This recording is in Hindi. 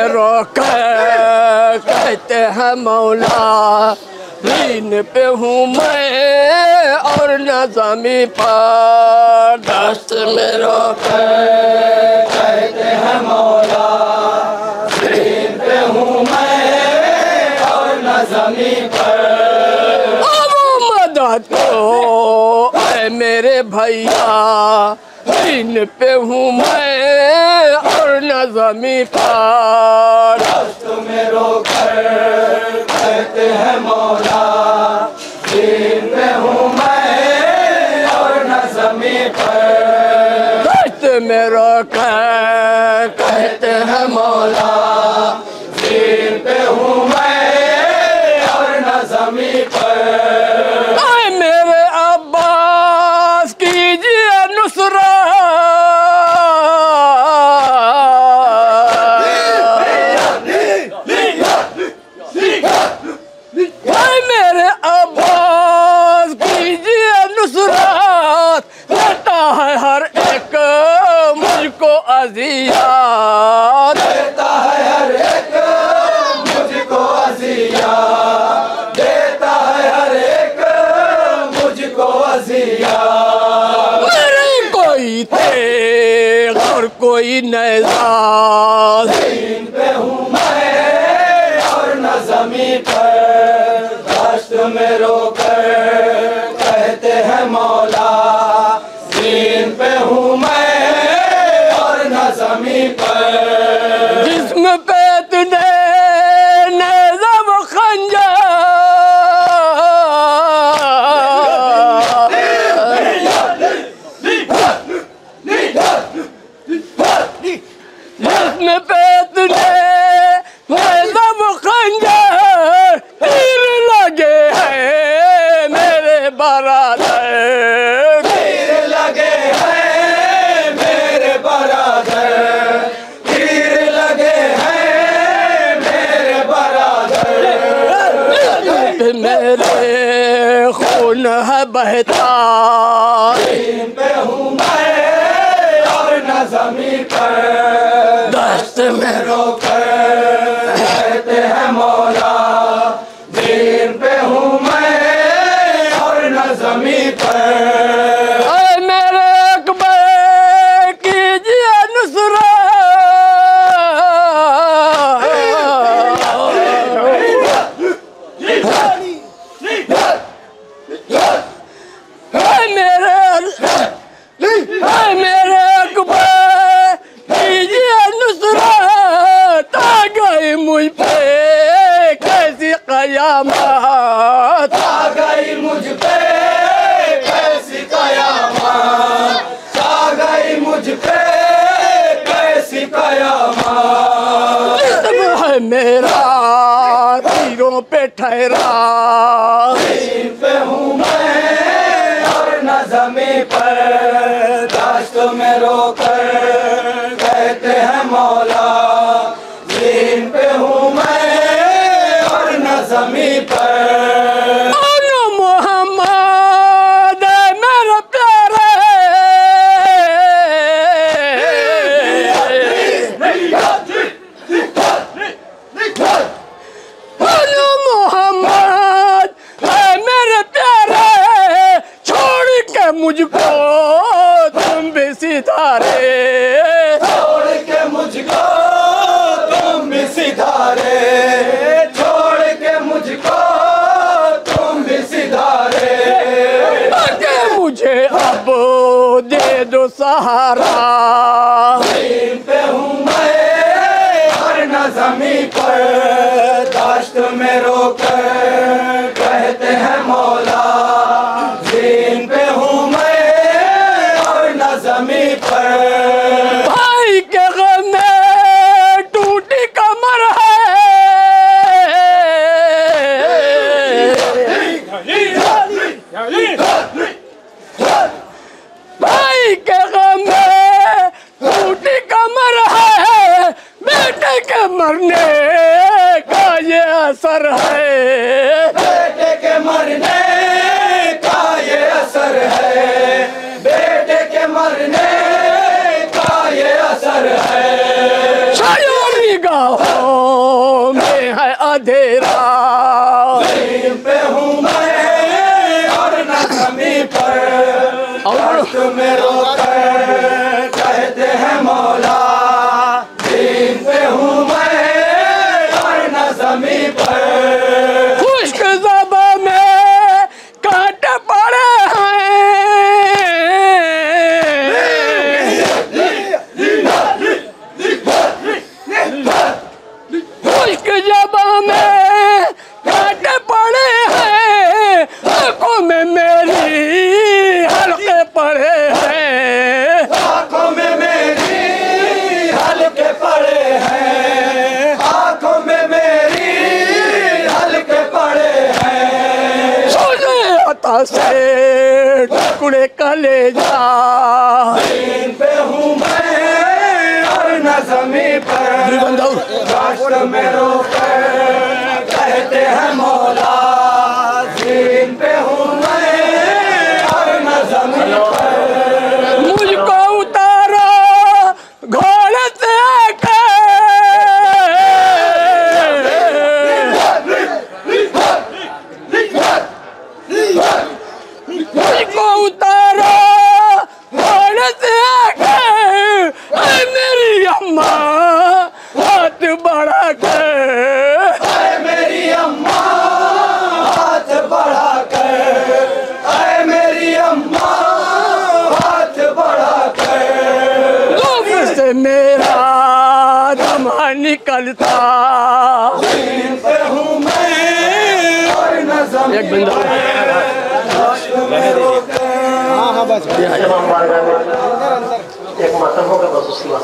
रोक कहते हैं मौला, दीन पे हूँ मैं और न ज़मीं पर। दस्त में रोक कहते हैं मौला, दीन पे हूँ मैं और न ज़मीं पर। अब मदद को ऐ मेरे भैया, दीन पे हूँ मैं और न ज़मीं पर। दस्त में रोक कहते हैं मौला, दीन पे हूँ मैं और न ज़मीं पर। दस्त में रोक कहते हैं मौला, दीन पे हूँ मैं और न ज़मीं पर। ऐ मेरे अब्बास कीजिए नुसरत, मेरे अब्बास कीजिए नुसरत, देता है हर एक मुझको अज़ियत, देता है हर एक मुझको अज़ियत, देता है हर एक मुझको अज़ियत। मेरे कोई थे और कोई नैज़ा, दीन पे हूँ मैं और न ज़मीं पर। दस्त में रोक कहते हैं मौला, दीन पे हूँ मैं और न ज़मीं पर। जिस्म पे तूने नेज़ा व खंजर, जिस्म पे तूने नेज़ा व खंजर, तीर लगे हैं मेरे बरादर, तीर लगे हैं मेरे बरादर, तीर लगे हैं मेरे बरादर। मेरे खून है बहता, दीन पे हूँ मैं और न ज़मीं पर। दस्त में रोक कहते हैं मौला, दीन पे हूँ मैं और न ज़मीं पर। ऐ मेरे अकबर कीजिए नुसरत, ऐ मेरे अकबर कीजिए नुसरत, आ गई मुझ पे कैसी कयामत, आ गई मुझ पे कैसी कयामत, आ गई मुझ पे कैसी कयामत। जिस्म है मेरा तीरों पे ठहरा, दीन पे हूँ मैं और न ज़मीं पर। दस्त में रोक कहते हैं मौला, दीन पे हूँ मैं और न ज़मीं पर। मोहम्मद मेरा प्यारे, मोहम्मद मेरे प्यारे, छोड़ के मुझको तुम भी सितारे, छोड़ के मुझको तुम भी सितारे, छोड़ के मुझको तुम भी सितारे। मुझे अब दे दो सहारा, दीन पे हूँ मैं और न ज़मीं पर। दस्त में रोक कहते हैं मौला, दीन पे हूँ मैं और न ज़मीं पर। भाई के गम में टूटी कमर है, भाई के गम में टूटी कमर है, बेटे के मरने का ये असर है, बेटे के मरने का ये असर है, बेटे के मरने का ये असर है। शायरी राहों में है अंधेरा। ज़मीन पे हूँ मैं और न ज़मीन पर, कष्ट में रोकर कहते हैं मौला। ज़मीन पे हूँ मैं और न ज़मीन पर, खुश्क ज़बां में कांटे पड़े खुश्क ज़बां में कांटे पड़े हैं, आँखों में मेरी हल्के पड़े हैं। आँखों में मेरी हल्के पड़े हैं, आँखों में मेरी हल्के पड़े हैं। सोने अता से टुकड़े कलेजा। ज़मीन पे हूँ मैं और न ज़मीन पर, कष्ट में रोकर कहते हैं मौला। ज़मीन पे हूँ मैं और न ज़मीन पर, मुझको उतारो घोड़े से आके, मुझको उतारो घोड़े से आके, ऐ मेरी अम्मा हाथ बढ़ा के। ऐ मेरी अम्मा हाथ बढ़ा कर, ऐ मेरी अम्मा हाथ बढ़ा कर। लुक से मेरा दम निकलता। ज़मीन पे हूँ मैं और न ज़मीन एक बंदा एक मातम होगा बस उसकी बात